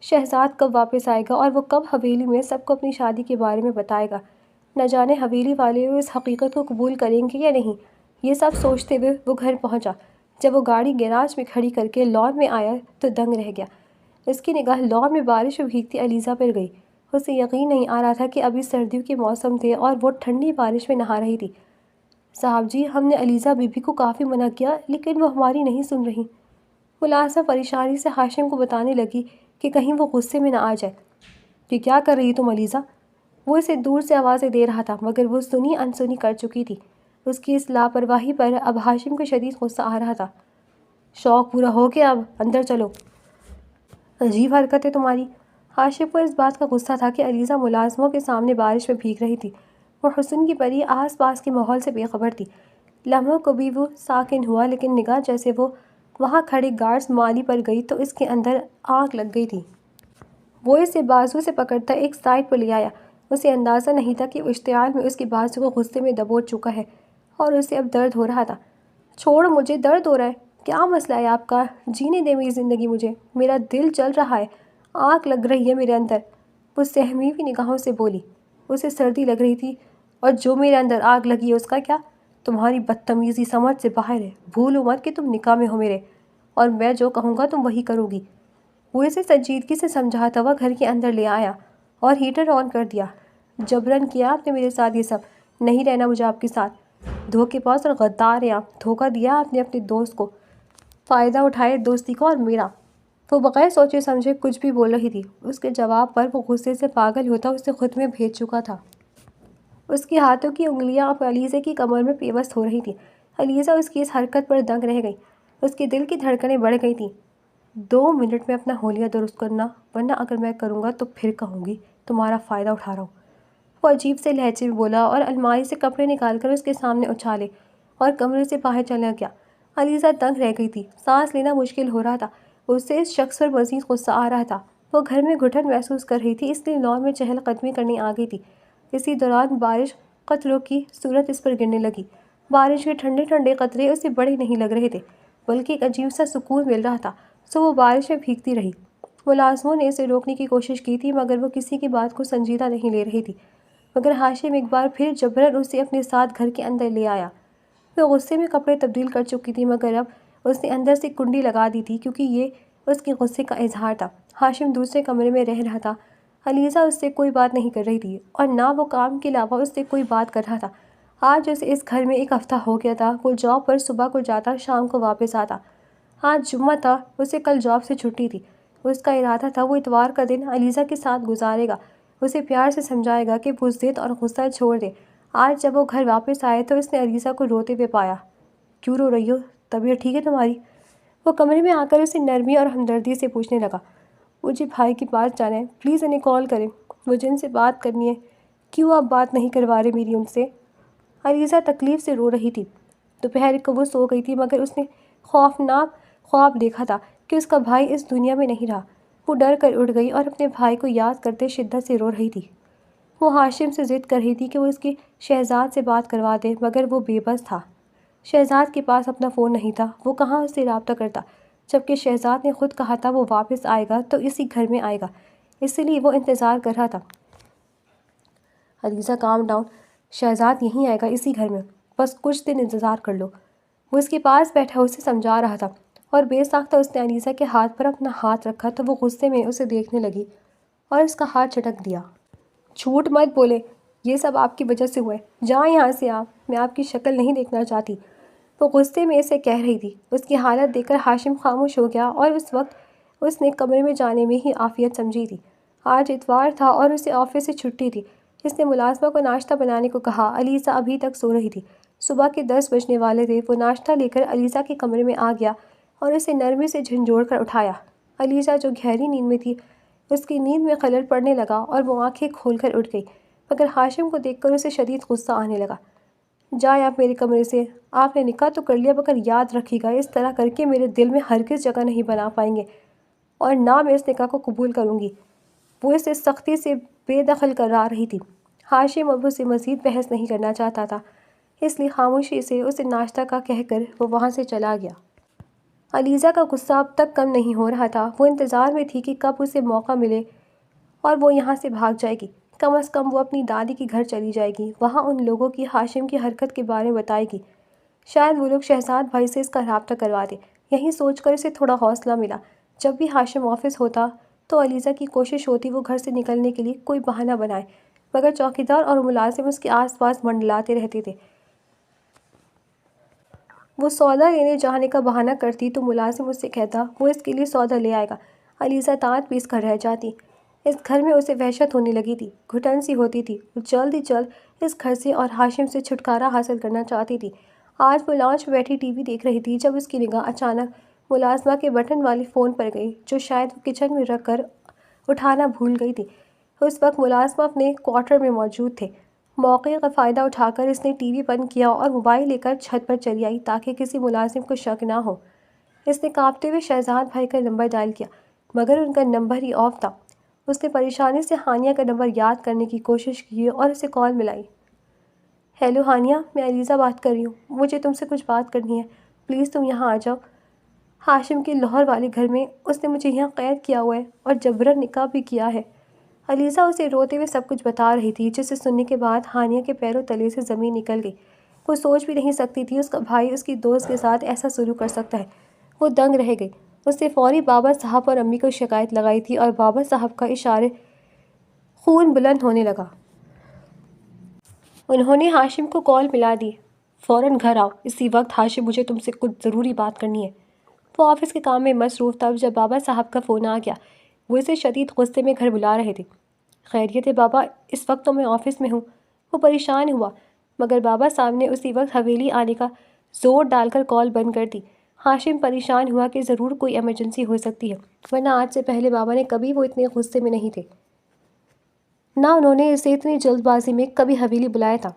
شہزاد کب واپس آئے گا اور وہ کب حویلی میں سب کو اپنی شادی کے بارے میں بتائے گا، نہ جانے حویلی والے اس حقیقت کو قبول کریں گے یا نہیں۔ یہ سب سوچتے ہوئے وہ گھر پہنچا۔ جب وہ گاڑی گیراج میں کھڑی کر کے لان میں آیا تو دنگ رہ گیا۔ اس کی نگاہ لان میں بارش میں بھیگتی علیزہ پر گئی۔ اسے یقین نہیں آ رہا تھا کہ ابھی سردیوں کے موسم تھے اور وہ ٹھنڈی بارش میں نہا رہی تھی۔ صاحب جی، ہم نے علیزہ بی بی کو کافی منع کیا لیکن وہ ہماری نہیں سن رہی۔ ملازمہ پریشانی سے ہاشم کو بتانے لگی کہ کہیں وہ غصے میں نہ آ جائے۔ کہ کیا کر رہی تم علیزہ؟ وہ اسے دور سے آوازیں دے رہا تھا، مگر وہ سنی انسنی کر چکی تھی۔ اس کی اس لاپرواہی پر اب ہاشم کو شدید غصہ آ رہا تھا۔ شوق پورا ہو گیا، اب اندر چلو۔ عجیب حرکت ہے تمہاری۔ ہاشم کو اس بات کا غصہ تھا کہ علیزہ ملازموں کے سامنے بارش میں بھیگ رہی تھی۔ وہ حسن کی پری آس پاس کے ماحول سے بے خبر تھی۔ لمحوں کو بھی وہ ساکن ہوا، لیکن نگاہ جیسے وہ وہاں کھڑے گارڈز مالی پر گئی تو اس کے اندر آگ لگ گئی تھی۔ وہ اسے بازو سے پکڑتا ایک سائڈ پر لے آیا۔ اسے اندازہ نہیں تھا کہ وہ اشتعال میں اس کے بازو کو غصے میں دبوچ چکا ہے اور اسے اب درد ہو رہا تھا۔ چھوڑو مجھے، درد ہو رہا ہے؟ کیا مسئلہ ہے آپ کا؟ جینے دے میری زندگی مجھے، میرا دل جل رہا ہے، آگ لگ رہی ہے میرے اندر، وہ سہمی ہوئی نگاہوں سے بولی۔ اسے سردی لگ رہی تھی۔ اور جو میرے اندر آگ لگی ہے اس کا کیا؟ تمہاری بدتمیزی سمجھ سے باہر ہے، بھولو مت کہ تم نکاح میں ہو میرے، اور میں جو کہوں گا تم وہی کرو گی۔ وہ اسے سنجیدگی سے سمجھاتا ہوا گھر کے اندر لے آیا اور ہیٹر آن کر دیا۔ جبراً کیا آپ نے میرے ساتھ یہ سب، نہیں رہنا مجھے آپ کے ساتھ، دھوکے باز اور غدار ہیں آپ، دھوکہ دیا آپ نے اپنے دوست کو، فائدہ اٹھائے دوستی کو اور میرا۔ وہ بغیر سوچے سمجھے کچھ بھی بول رہی تھی۔ اس کے جواب پر وہ غصے سے پاگل ہوتا اسے خود میں بھیج چکا تھا۔ اس کے ہاتھوں کی انگلیاں اب علیزہ کی کمر میں پیوست ہو رہی تھیں۔ علیزہ اس کی اس حرکت پر دنگ رہ گئی۔ اس کے دل کی دھڑکنیں بڑھ گئی تھیں۔ 2 منٹ میں اپنا حولیہ درست کرنا، ورنہ اگر میں کروں گا تو پھر کہوں گی تمہارا فائدہ اٹھا رہا ہوں، وہ عجیب سے لہجے میں بولا اور الماری سے کپڑے نکال کر اس کے سامنے اچھالے اور کمرے سے باہر چلا گیا۔ علیزہ دنگ رہ گئی تھی، سانس لینا مشکل ہو رہا تھا۔ اسے اس شخص پر مزید غصہ آ رہا تھا۔ وہ گھر میں گھٹن محسوس کر رہی تھی، اس لیے لان میں چہل قدمی کرنے آ گئی تھی۔ اسی دوران بارش قطروں کی صورت اس پر گرنے لگی۔ بارش کے ٹھنڈے ٹھنڈے قطرے اسے بڑے نہیں لگ رہے تھے، بلکہ ایک عجیب سا سکون مل رہا تھا، سو وہ بارش میں بھیگتی رہی۔ ملازموں نے اسے روکنے کی کوشش کی تھی مگر وہ کسی کی بات کو سنجیدہ نہیں لے رہی تھی۔ مگر ہاشم ایک بار پھر جبراً اسے اپنے ساتھ گھر کے اندر لے آیا۔ وہ غصے میں کپڑے تبدیل کر چکی تھی مگر اب اس نے اندر سے کنڈی لگا دی تھی کیونکہ یہ اس کے غصے کا اظہار تھا۔ ہاشم دوسرے کمرے میں رہ رہا تھا۔ علیزہ اس سے کوئی بات نہیں کر رہی تھی اور نہ وہ کام کے علاوہ اس سے کوئی بات کر رہا تھا۔ آج اسے اس گھر میں 1 ہفتہ ہو گیا تھا۔ وہ جاب پر صبح کو جاتا، شام کو واپس آتا۔ آج جمعہ تھا، اسے کل جاب سے چھٹی تھی۔ اس کا ارادہ تھا وہ اتوار کا دن علیزہ کے ساتھ گزارے گا، اسے پیار سے سمجھائے گا کہ وہ ضد اور غصہ چھوڑ دے۔ آج جب وہ گھر واپس آئے تو اس نے علیزہ کو روتے ہوئے پایا۔ کیوں رو رہی ہو؟ طبیعت ٹھیک ہے تمہاری؟ وہ کمرے میں آ کر اسے نرمی اور ہمدردی سے پوچھنے لگا۔ مجھے بھائی کے پاس جانا ہے، پلیز انہیں کال کریں، مجھے ان سے بات کرنی ہے۔ کیوں آپ بات نہیں کروا رہے میری ان سے؟ علیزہ تکلیف سے رو رہی تھی۔ دوپہر کو وہ سو گئی تھی مگر اس نے خوفناک خواب دیکھا تھا کہ اس کا بھائی اس دنیا میں نہیں رہا۔ وہ ڈر کر اٹھ گئی اور اپنے بھائی کو یاد کرتے شدت سے رو رہی تھی۔ وہ ہاشم سے ضد کر رہی تھی کہ وہ اس کی شہزاد سے بات کروا دے مگر وہ بے بس تھا۔ شہزاد کے پاس اپنا فون نہیں تھا، وہ کہاں اس سے رابطہ کرتا، جبکہ شہزاد نے خود کہا تھا وہ واپس آئے گا تو اسی گھر میں آئے گا، اس لیے وہ انتظار کر رہا تھا۔ علیزہ کام ڈاؤن، شہزاد یہیں آئے گا اسی گھر میں، بس کچھ دن انتظار کر لو۔ وہ اس کے پاس بیٹھا اسے سمجھا رہا تھا اور بے ساختہ اس نے علیزہ کے ہاتھ پر اپنا ہاتھ رکھا تو وہ غصے میں اسے دیکھنے لگی اور اس کا ہاتھ جھٹک دیا۔ جھوٹ مت بولے، یہ سب آپ کی وجہ سے ہوا ہے، جائیں یہاں سے آپ، میں آپ کی شکل نہیں دیکھنا چاہتی، وہ غصے میں اسے کہہ رہی تھی۔ اس کی حالت دیکھ کر ہاشم خاموش ہو گیا اور اس وقت اس نے کمرے میں جانے میں ہی عافیت سمجھی تھی۔ آج اتوار تھا اور اسے آفس سے چھٹی تھی۔ اس نے ملازمہ کو ناشتہ بنانے کو کہا۔ علیزہ ابھی تک سو رہی تھی، صبح کے 10 بجنے والے تھے۔ وہ ناشتہ لے کر علیزہ کے کمرے میں آ گیا اور اسے نرمی سے جھنجھوڑ کر اٹھایا۔ علیزہ جو گہری نیند میں تھی، اس کی نیند میں خلل پڑنے لگا اور وہ آنکھیں کھول کر اٹھ گئی، مگر ہاشم کو دیکھ کر اسے شدید غصہ آنے لگا۔ جائیں آپ میرے کمرے سے، آپ نے نکاح تو کر لیا مگر یاد رکھیے گا اس طرح کر کے میرے دل میں ہرگز جگہ نہیں بنا پائیں گے اور نہ میں اس نکاح کو قبول کروں گی۔ وہ اسے سختی سے بے دخل کرا رہی تھی۔ ہاشم اب اسے مزید بحث نہیں کرنا چاہتا تھا، اس لیے خاموشی سے اسے ناشتہ کا کہہ کر وہ وہاں سے چلا گیا۔ علیزہ کا غصہ اب تک کم نہیں ہو رہا تھا۔ وہ انتظار میں تھی کہ کب اسے موقع ملے اور وہ یہاں سے بھاگ جائے گی۔ کم از کم وہ اپنی دادی کے گھر چلی جائے گی، وہاں ان لوگوں کی ہاشم کی حرکت کے بارے میں بتائے گی، شاید وہ لوگ شہزاد بھائی سے اس کا رابطہ کروا دیں۔ یہی سوچ کر اسے تھوڑا حوصلہ ملا۔ جب بھی ہاشم آفس ہوتا تو علیزہ کی کوشش ہوتی وہ گھر سے نکلنے کے لیے کوئی بہانہ بنائے، مگر چوکیدار اور ملازم اس کے آس پاس منڈلاتے رہتے تھے۔ وہ سودا لینے جانے کا بہانہ کرتی تو ملازم اس سے کہتا وہ اس کے لیے سودا لے آئے گا۔ علیزہ دانت پیس کر رہ جاتی۔ اس گھر میں اسے وحشت ہونے لگی تھی، گھٹن سی ہوتی تھی۔ وہ جلد ہی جلد اس گھر سے اور ہاشم سے چھٹکارا حاصل کرنا چاہتی تھی۔ آج وہ لانچ میں بیٹھی ٹی وی دیکھ رہی تھی جب اس کی نگاہ اچانک ملازمہ کے بٹن والے فون پر گئی، جو شاید وہ کچن میں رکھ کر اٹھانا بھول گئی تھی۔ اس وقت ملازمہ اپنے کوارٹر میں موجود تھے۔ موقع کا فائدہ اٹھا کر اس نے ٹی وی بند کیا اور موبائل لے کر چھت پر چلی آئی تاکہ کسی ملازم کو شک نہ ہو۔ اس نے کانپتے ہوئے شہزاد بھائی کا نمبر ڈائل کیا مگر ان کا نمبر ہی آف تھا۔ اس نے پریشانی سے ہانیہ کا نمبر یاد کرنے کی کوشش کی اور اسے کال ملائی۔ ہیلو ہانیہ، میں علیزہ بات کر رہی ہوں، مجھے تم سے کچھ بات کرنی ہے، پلیز تم یہاں آ جاؤ۔ ہاشم کے لاہور والے گھر میں اس نے مجھے یہاں قید کیا ہوا ہے اور جبراً نکاح بھی کیا ہے۔ علیزہ اسے روتے ہوئے سب کچھ بتا رہی تھی، جسے سننے کے بعد ہانیہ کے پیروں تلے سے زمین نکل گئی۔ وہ سوچ بھی نہیں سکتی تھی اس کا بھائی اس کی دوست کے ساتھ ایسا سلوک کر سکتا ہے۔ وہ دنگ رہ گئی۔ اس نے فوری بابا صاحب اور امی کو شکایت لگائی تھی اور بابا صاحب کا اشارے خون بلند ہونے لگا۔ انہوں نے ہاشم کو کال ملا دی۔ فوراً گھر آؤ، اسی وقت ہاشم، مجھے تم سے کچھ ضروری بات کرنی ہے۔ وہ آفس کے کام میں مصروف تھا جب بابا صاحب کا فون آ گیا۔ وہ اسے شدید غصے میں گھر بلا رہے تھے۔ خیریت ہے بابا، اس وقت تو میں آفس میں ہوں۔ وہ پریشان ہوا مگر بابا صاحب نے اسی وقت حویلی آنے کا زور ڈال کر کال بند کر دی۔ ہاشم پریشان ہوا کہ ضرور کوئی ایمرجنسی ہو سکتی ہے، ورنہ آج سے پہلے بابا نے کبھی وہ اتنے غصے میں نہیں تھے، نہ انہوں نے اسے اتنی جلد بازی میں کبھی حویلی بلایا تھا۔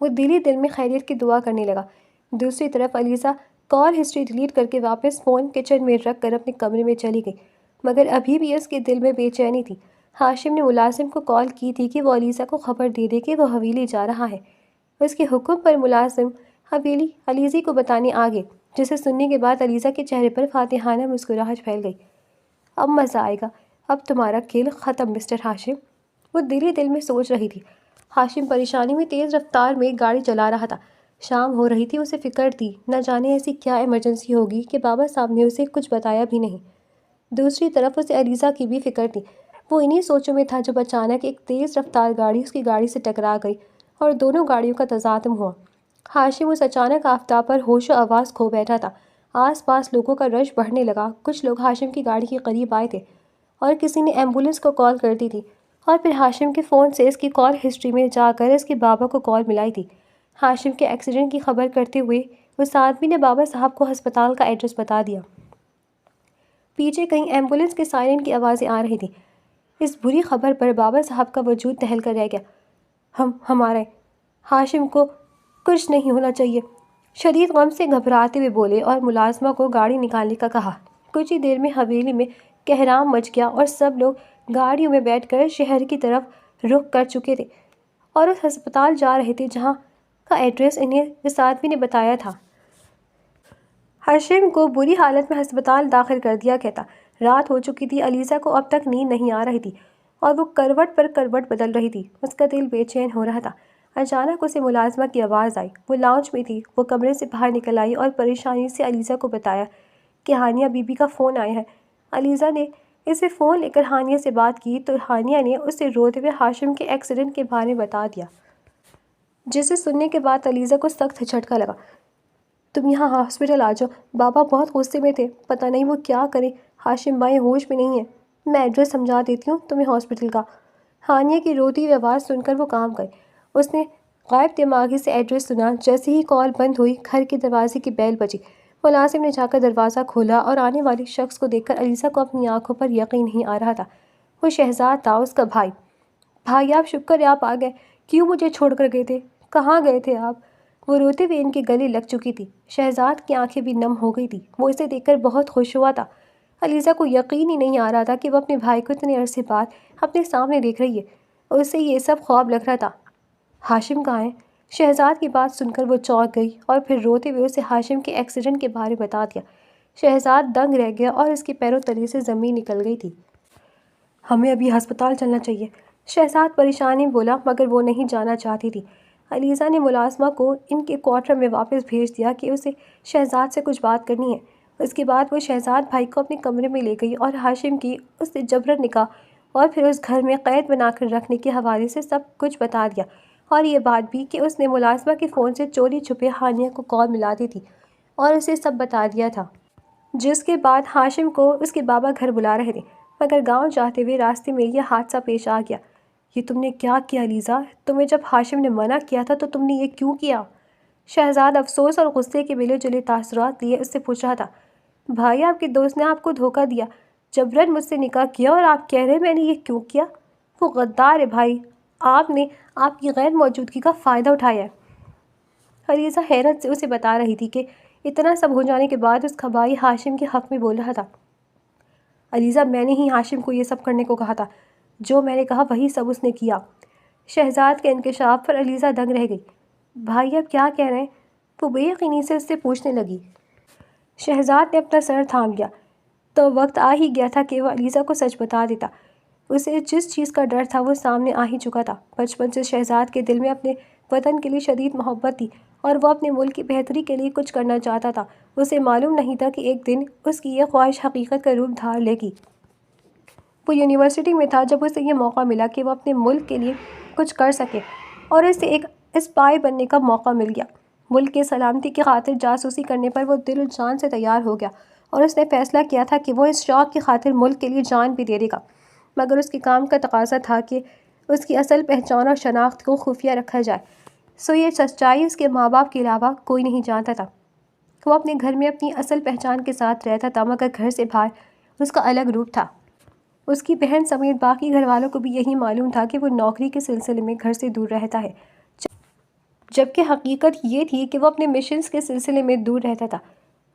وہ دل ہی دل میں خیریت کی دعا کرنے لگا۔ دوسری طرف علیزہ کال ہسٹری ڈیلیٹ کر کے واپس فون کچن میں رکھ کر اپنے کمرے میں چلی گئی، مگر ابھی بھی اس کے دل میں بے چینی تھی۔ ہاشم نے ملازم کو کال کی تھی کہ وہ علیزہ کو خبر دے دے کہ وہ حویلی جا رہا ہے۔ اس کے حکم پر ملازم حویلی علیزی کو بتانے آ گئے، جسے سننے کے بعد علیزہ کے چہرے پر فاتحانہ مسکراہٹ پھیل گئی۔ اب مزہ آئے گا، اب تمہارا کھیل ختم مسٹر ہاشم، وہ دل ہی دل میں سوچ رہی تھی۔ ہاشم پریشانی میں تیز رفتار میں گاڑی چلا رہا تھا۔ شام ہو رہی تھی، اسے فکر تھی نہ جانے ایسی کیا ایمرجنسی ہوگی کہ بابا صاحب نے اسے کچھ بتایا بھی نہیں۔ دوسری طرف اسے علیزہ کی بھی فکر تھی۔ وہ انہی سوچوں میں تھا جب اچانک ایک تیز رفتار گاڑی اس کی گاڑی سے ٹکرا گئی اور دونوں گاڑیوں کا تصادم ہوا۔ ہاشم اس اچانک آفتاب پر ہوش و آواز کھو بیٹھا تھا۔ آس پاس لوگوں کا رش بڑھنے لگا۔ کچھ لوگ ہاشم کی گاڑی کے قریب آئے تھے اور کسی نے ایمبولینس کو کال کر دی تھی، اور پھر ہاشم کے فون سے اس کی کال ہسٹری میں جا کر اس کے بابا کو کال ملائی تھی۔ ہاشم کے ایکسیڈنٹ کی خبر کرتے ہوئے اس آدمی نے بابا صاحب کو ہسپتال کا ایڈریس بتا دیا۔ پیچھے کہیں ایمبولینس کے سائرن کی آوازیں آ رہی تھیں۔ اس بری خبر پر بابا صاحب کا وجود دہل کر رہ گیا۔ ہمارے ہاشم کو کچھ نہیں ہونا چاہیے، شدید غم سے گھبراتے ہوئے بولے اور ملازمہ کو گاڑی نکالنے کا کہا۔ کچھ ہی دیر میں حویلی میں کہرام مچ گیا اور سب لوگ گاڑیوں میں بیٹھ کر شہر کی طرف رخ کر چکے تھے اور اس ہسپتال جا رہے تھے جہاں کا ایڈریس انہیں اس آدمی نے بتایا تھا۔ ہاشم کو بری حالت میں ہسپتال داخل کر دیا گیا تھا۔ رات ہو چکی تھی، علیزہ کو اب تک نیند نہیں آ رہی تھی اور وہ کروٹ پر کروٹ بدل رہی تھی۔ اس کا دل بے چین ہو رہا تھا۔ اچانک اسے ملازمہ کی آواز آئی۔ وہ لاؤنج میں تھی۔ وہ کمرے سے باہر نکل آئی اور پریشانی سے علیزہ کو بتایا کہ ہانیہ بی بی کا فون آیا ہے۔ علیزہ نے اسے فون لے کر ہانیہ سے بات کی تو ہانیہ نے اسے روتے ہوئے ہاشم کے ایکسیڈنٹ کے بارے میں بتا دیا، جسے سننے کے بعد علیزہ کو سخت جھٹکا لگا۔ تم یہاں ہاسپٹل آ جاؤ، بابا بہت غصے میں تھے، پتہ نہیں وہ کیا کریں، ہاشم بھائی ہوش میں نہیں ہے، میں ایڈریس سمجھا دیتی ہوں تمہیں ہاسپٹل کا۔ ہانیہ کی روتی ہوئی آواز سن کر وہ کانپ گئی۔ اس نے غائب دماغی سے ایڈریس سنا۔ جیسے ہی کال بند ہوئی، گھر کے دروازے کی بیل بجی۔ ملازم نے جا کر دروازہ کھولا اور آنے والے شخص کو دیکھ کر علیزہ کو اپنی آنکھوں پر یقین نہیں آ رہا تھا۔ وہ شہزاد تھا، اس کا بھائی۔ بھائی آپ شکر ہے آپ آ گئے، کیوں مجھے چھوڑ کر گئے تھے، کہاں گئے تھے آپ؟ وہ روتے ہوئے ان کے گلے لگ چکی تھی۔ شہزاد کی آنکھیں بھی نم ہو گئی تھی۔ وہ اسے دیکھ کر بہت خوش ہوا تھا۔ علیزہ کو یقین ہی نہیں آ رہا تھا کہ وہ اپنے بھائی کو اتنے عرصے بعد اپنے سامنے دیکھ رہی ہے۔ اسے یہ سب خواب لگ رہا تھا۔ ہاشم کہاں ہے؟ شہزاد کی بات سن کر وہ چونک گئی اور پھر روتے ہوئے اسے ہاشم کے ایکسیڈنٹ کے بارے بتا دیا۔ شہزاد دنگ رہ گیا اور اس کے پیروں تلے سے زمین نکل گئی تھی۔ ہمیں ابھی ہسپتال چلنا چاہیے، شہزاد پریشانی بولا، مگر وہ نہیں جانا چاہتی تھی۔ علیزہ نے ملازمہ کو ان کے کوارٹر میں واپس بھیج دیا کہ اسے شہزاد سے کچھ بات کرنی ہے۔ اس کے بعد وہ شہزاد بھائی کو اپنے کمرے میں لے گئی اور ہاشم کی اس سے جبراً نکاح اور پھر اس گھر میں قید بنا کر رکھنے کے حوالے سے سب کچھ بتا دیا، اور یہ بات بھی کہ اس نے ملازمہ کے فون سے چوری چھپے ہانیہ کو کال ملا دی تھی اور اسے سب بتا دیا تھا۔ جس کے بعد ہاشم کو اس کے بابا گھر بلا رہے تھے، مگر گاؤں جاتے ہوئے راستے میں یہ حادثہ پیش آ گیا۔ یہ تم نے کیا کیا علیزہ؟ تمہیں جب ہاشم نے منع کیا تھا تو تم نے یہ کیوں کیا؟ شہزاد افسوس اور غصے کے ملے جلے تاثرات لیے اس سے پوچھ رہا تھا۔ بھائی آپ کے دوست نے آپ کو دھوکہ دیا، جبراً مجھ سے نکاح کیا، اور آپ کہہ رہے ہیں میں نے یہ کیوں کیا؟ وہ غدار ہے بھائی، آپ نے آپ کی غیر موجودگی کا فائدہ اٹھایا ہے۔ علیزہ حیرت سے اسے بتا رہی تھی کہ اتنا سب ہو جانے کے بعد اس کا بھائی ہاشم کے حق میں بول رہا تھا۔ علیزہ میں نے ہی ہاشم کو یہ سب کرنے کو کہا تھا، جو میں نے کہا وہی سب اس نے کیا۔ شہزاد کے انکشاف پر علیزہ دنگ رہ گئی۔ بھائی اب کیا کہہ رہے ہیں؟ وہ بے یقینی سے اس سے پوچھنے لگی۔ شہزاد نے اپنا سر تھام لیا۔ تو وقت آ ہی گیا تھا کہ وہ علیزہ کو سچ بتا دیتا۔ اسے جس چیز کا ڈر تھا وہ سامنے آ ہی چکا تھا۔ بچپن سے شہزاد کے دل میں اپنے وطن کے لیے شدید محبت تھی اور وہ اپنے ملک کی بہتری کے لیے کچھ کرنا چاہتا تھا۔ اسے معلوم نہیں تھا کہ ایک دن اس کی یہ خواہش حقیقت کا روپ دھار لے گی۔ وہ یونیورسٹی میں تھا جب اسے یہ موقع ملا کہ وہ اپنے ملک کے لیے کچھ کر سکے اور اسے ایک اسپائی بننے کا موقع مل گیا۔ ملک کی سلامتی کی خاطر جاسوسی کرنے پر وہ دل و جان سے تیار ہو گیا اور اس نے فیصلہ کیا تھا کہ وہ اس شوق کی خاطر ملک کے لیے جان بھی دے دے گا، مگر اس کے کام کا تقاضا تھا کہ اس کی اصل پہچان اور شناخت کو خفیہ رکھا جائے۔ یہ سچائی اس کے ماں باپ کے علاوہ کوئی نہیں جانتا تھا۔ وہ اپنے گھر میں اپنی اصل پہچان کے ساتھ رہتا تھا، مگر گھر سے باہر اس کا الگ روپ تھا۔ اس کی بہن سمیت باقی گھر والوں کو بھی یہی معلوم تھا کہ وہ نوکری کے سلسلے میں گھر سے دور رہتا ہے، جبکہ حقیقت یہ تھی کہ وہ اپنے مشنز کے سلسلے میں دور رہتا تھا،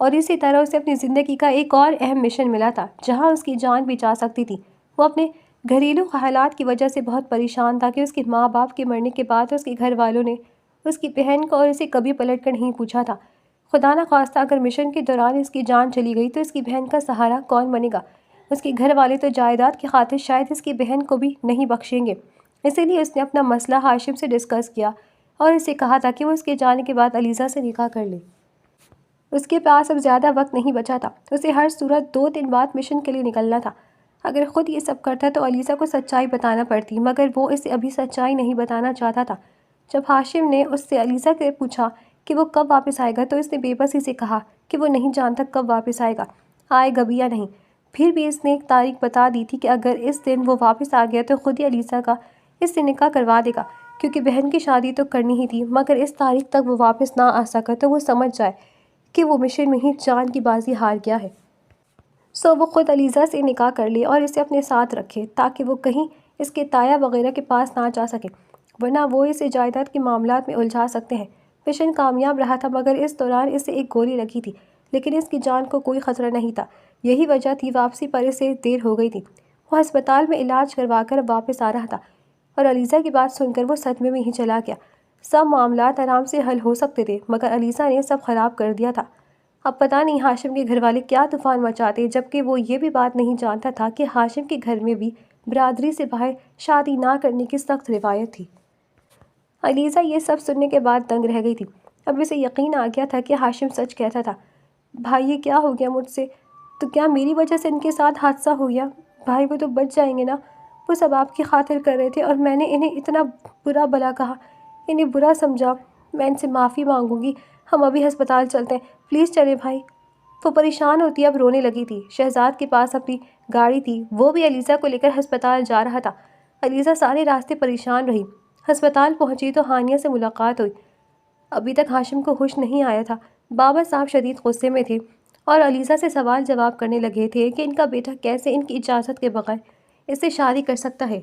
اور اسی طرح اسے اپنی زندگی کا ایک اور اہم مشن ملا تھا جہاں اس کی جان بھی جا سکتی تھی۔ وہ اپنے گھریلو حالات کی وجہ سے بہت پریشان تھا کہ اس کے ماں باپ کے مرنے کے بعد اس کے گھر والوں نے اس کی بہن کو اور اسے کبھی پلٹ کر نہیں پوچھا تھا۔ خدا نخواستہ اگر مشن کے دوران اس کی جان چلی گئی تو اس کی بہن کا سہارا کون بنے گا؟ اس کے گھر والے تو جائیداد کی خاطر شاید اس کی بہن کو بھی نہیں بخشیں گے۔ اسی لیے اس نے اپنا مسئلہ ہاشم سے ڈسکس کیا اور اسے کہا تھا کہ وہ اس کے جانے کے بعد علیزہ سے نکاح کر لے۔ اس کے پاس اب زیادہ وقت نہیں بچا تھا۔ اسے ہر صورت 2 دن بعد مشن کے لیے نکلنا تھا۔ اگر خود یہ سب کرتا تو علیزہ کو سچائی بتانا پڑتی، مگر وہ اسے ابھی سچائی نہیں بتانا چاہتا تھا۔ جب ہاشم نے اس سے علیزہ سے پوچھا کہ وہ کب واپس آئے گا تو اس نے بے بسی سے کہا کہ وہ نہیں جانتا کب واپس آئے گا بھی یا نہیں۔ پھر بھی اس نے ایک تاریخ بتا دی تھی کہ اگر اس دن وہ واپس آ گیا تو خود ہی علیزہ کا اس سے نکاح کروا دے گا، کیونکہ بہن کی شادی تو کرنی ہی تھی، مگر اس تاریخ تک وہ واپس نہ آ سکا تو وہ سمجھ جائے کہ وہ مشن میں ہی جان کی بازی ہار گیا ہے۔ وہ خود علیزہ سے نکاح کر لے اور اسے اپنے ساتھ رکھے تاکہ وہ کہیں اس کے تایا وغیرہ کے پاس نہ جا سکے، ورنہ وہ اسے جائیداد کے معاملات میں الجھا سکتے ہیں۔ مشن کامیاب رہا تھا، مگر اس دوران اسے ایک گولی لگی تھی، لیکن اس کی جان کو کوئی خطرہ نہیں تھا۔ یہی وجہ تھی واپسی پر اسے دیر ہو گئی تھی۔ وہ ہسپتال میں علاج کروا کر واپس آ رہا تھا اور علیزہ کی بات سن کر وہ صدمے میں ہی چلا گیا۔ سب معاملات آرام سے حل ہو سکتے تھے، مگر علیزہ نے سب خراب کر دیا تھا۔ اب پتہ نہیں ہاشم کے گھر والے کیا طوفان مچاتے، جبکہ وہ یہ بھی بات نہیں جانتا تھا کہ ہاشم کے گھر میں بھی برادری سے باہر شادی نہ کرنے کی سخت روایت تھی۔ علیزہ یہ سب سننے کے بعد دنگ رہ گئی تھی۔ اب اسے یقین آ گیا تھا کہ ہاشم سچ کہتا تھا۔ بھائی یہ کیا ہو گیا مجھ سے؟ تو کیا میری وجہ سے ان کے ساتھ حادثہ ہو گیا؟ بھائی وہ تو بچ جائیں گے نا؟ وہ سب آپ کی خاطر کر رہے تھے اور میں نے انہیں اتنا برا بھلا کہا، انہیں برا سمجھا۔ میں ان سے معافی مانگوں گی، ہم ابھی ہسپتال چلتے ہیں، پلیز چلیں بھائی۔ وہ پریشان ہوتی اب رونے لگی تھی۔ شہزاد کے پاس اپنی گاڑی تھی، وہ بھی علیزہ کو لے کر ہسپتال جا رہا تھا۔ علیزہ سارے راستے پریشان رہی۔ ہسپتال پہنچی تو ہانیہ سے ملاقات ہوئی۔ ابھی تک ہاشم کو ہوش نہیں آیا تھا۔ بابا صاحب شدید غصے میں تھے اور علیزہ سے سوال جواب کرنے لگے تھے کہ ان کا بیٹا کیسے ان کی اجازت کے بغیر اس سے شادی کر سکتا ہے،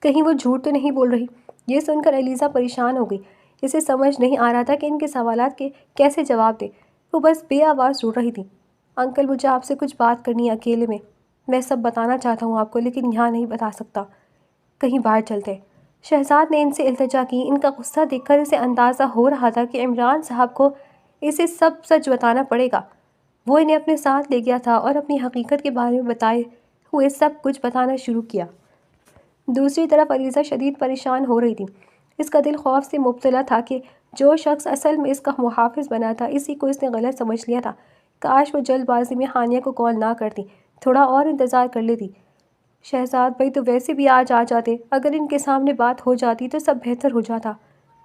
کہیں وہ جھوٹ تو نہیں بول رہی۔ یہ سن کر علیزہ پریشان ہو گئی۔ اسے سمجھ نہیں آ رہا تھا کہ ان کے سوالات کے کیسے جواب دے۔ وہ بس بے آواز رو رہی تھی۔ انکل مجھے آپ سے کچھ بات کرنی ہے اکیلے میں سب بتانا چاہتا ہوں آپ کو، لیکن یہاں نہیں بتا سکتا، کہیں باہر چلتے۔ شہزاد نے ان سے التجا کی۔ ان کا غصہ دیکھ کر اسے اندازہ ہو رہا تھا کہ عمران صاحب کو اسے سب سچ بتانا پڑے گا۔ وہ انہیں اپنے ساتھ لے گیا تھا اور اپنی حقیقت کے بارے میں بتائے ہوئے سب کچھ بتانا شروع کیا۔ دوسری طرف علیزہ شدید پریشان ہو رہی تھی۔ اس کا دل خوف سے مبتلا تھا کہ جو شخص اصل میں اس کا محافظ بنا تھا، اسی کو اس نے غلط سمجھ لیا تھا۔ کاش وہ جلد بازی میں ہانیہ کو کال نہ کرتی، تھوڑا اور انتظار کر لیتی۔ شہزاد بھائی تو ویسے بھی آج آ جاتے، اگر ان کے سامنے بات ہو جاتی تو سب بہتر ہو جاتا۔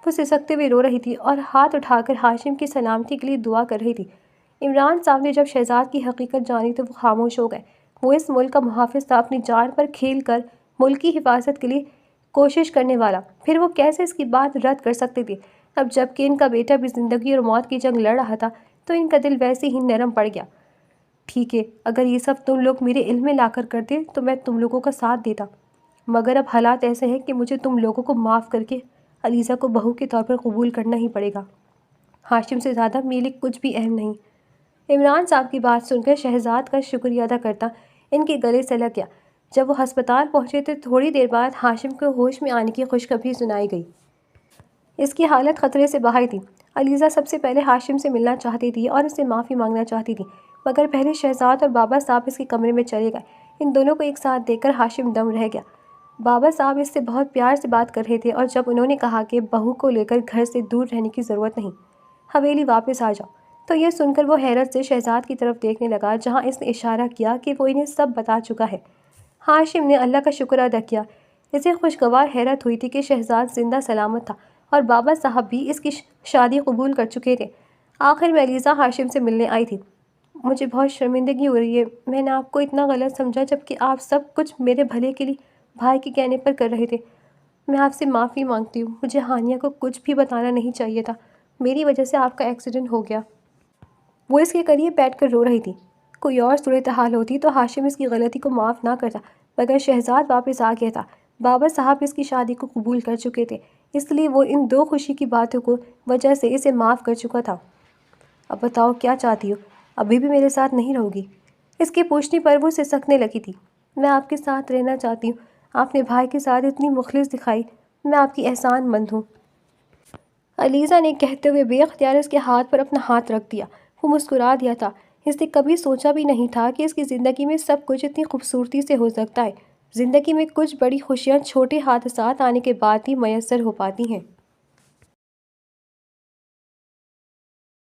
وہ سسکتے ہوئے رو رہی تھی اور ہاتھ اٹھا کر ہاشم کی سلامتی کے لیے دعا کر رہی تھی۔ عمران صاحب نے جب شہزاد کی حقیقت جانی تو وہ خاموش ہو گئے۔ وہ اس ملک کا محافظ تھا، اپنی جان پر کھیل کر ملک کی حفاظت کے لیے کوشش کرنے والا، پھر وہ کیسے اس کی بات رد کر سکتے تھے؟ اب جب کہ ان کا بیٹا بھی زندگی اور موت کی جنگ لڑ رہا تھا تو ان کا دل ویسے ہی نرم پڑ گیا۔ ٹھیک ہے، اگر یہ سب تم لوگ میرے علم میں لا کر کرتے تو میں تم لوگوں کا ساتھ دیتا، مگر اب حالات ایسے ہیں کہ مجھے تم لوگوں کو معاف کر کے علیزہ کو بہو کے طور پر قبول کرنا ہی پڑے گا۔ ہاشم سے زیادہ میرے لیے کچھ بھی اہم نہیں۔ عمران صاحب کی بات سن کر شہزاد کا شکریہ ادا کرتا ان کے گلے سے لگ گیا۔ جب وہ ہسپتال پہنچے تو تھوڑی دیر بعد ہاشم کو ہوش میں آنے کی خوشخبری سنائی گئی۔ اس کی حالت خطرے سے باہر تھی۔ علیزہ سب سے پہلے ہاشم سے ملنا چاہتی تھی اور اس سے معافی مانگنا چاہتی تھی، مگر پہلے شہزاد اور بابا صاحب اس کے کمرے میں چلے گئے۔ ان دونوں کو ایک ساتھ دیکھ کر ہاشم دم رہ گیا۔ بابا صاحب اس سے بہت پیار سے بات کر رہے تھے اور جب انہوں نے کہا کہ بہو کو لے کر گھر سے دور رہنے کی ضرورت نہیں، حویلی واپس آ جاؤ، تو یہ سن کر وہ حیرت سے شہزاد کی طرف دیکھنے لگا جہاں اس نے اشارہ کیا کہ وہ انہیں سب بتا چکا ہے۔ ہاشم نے اللہ کا شکر ادا کیا۔ اسے خوشگوار حیرت ہوئی تھی کہ شہزاد زندہ سلامت تھا اور بابا صاحب بھی اس کی شادی قبول کر چکے تھے۔ آخر میں علیزہ ہاشم سے ملنے آئی تھی۔ مجھے بہت شرمندگی ہو رہی ہے، میں نے آپ کو اتنا غلط سمجھا جبکہ آپ سب کچھ میرے بھلے کے لیے بھائی کے کہنے پر کر رہے تھے۔ میں آپ سے معافی مانگتی ہوں، مجھے ہانیہ کو کچھ بھی بتانا نہیں چاہیے تھا، میری وجہ سے آپ کا ایکسیڈنٹ ہو گیا۔ وہ اس کے قریب بیٹھ کر رو رہی تھی۔ کوئی اور صورتحال ہوتی تو ہاشم اس کی غلطی کو معاف نہ کرتا، مگر شہزاد واپس آ گیا تھا۔ بابا صاحب اس کی شادی کو قبول کر چکے تھے، اس لیے وہ ان دو خوشی کی باتوں کو وجہ سے اسے معاف کر چکا تھا۔ اب بتاؤ کیا چاہتی ہو؟ ابھی بھی میرے ساتھ نہیں رہو گی؟ اس کی پوچھنے پر وہ سسکنے لگی تھی۔ میں آپ کے ساتھ رہنا چاہتی ہوں، آپ نے بھائی کے ساتھ اتنی مخلص دکھائی، میں آپ کی احسان مند ہوں۔ علیزہ نے کہتے ہوئے بے اختیار اس کے ہاتھ پر اپنا ہاتھ رکھ دیا۔ وہ مسکرا دیا تھا۔ اس نے کبھی سوچا بھی نہیں تھا کہ اس کی زندگی میں سب کچھ اتنی خوبصورتی سے ہو سکتا ہے۔ زندگی میں کچھ بڑی خوشیاں چھوٹے حادثات آنے کے بعد ہی میسر ہو پاتی ہیں۔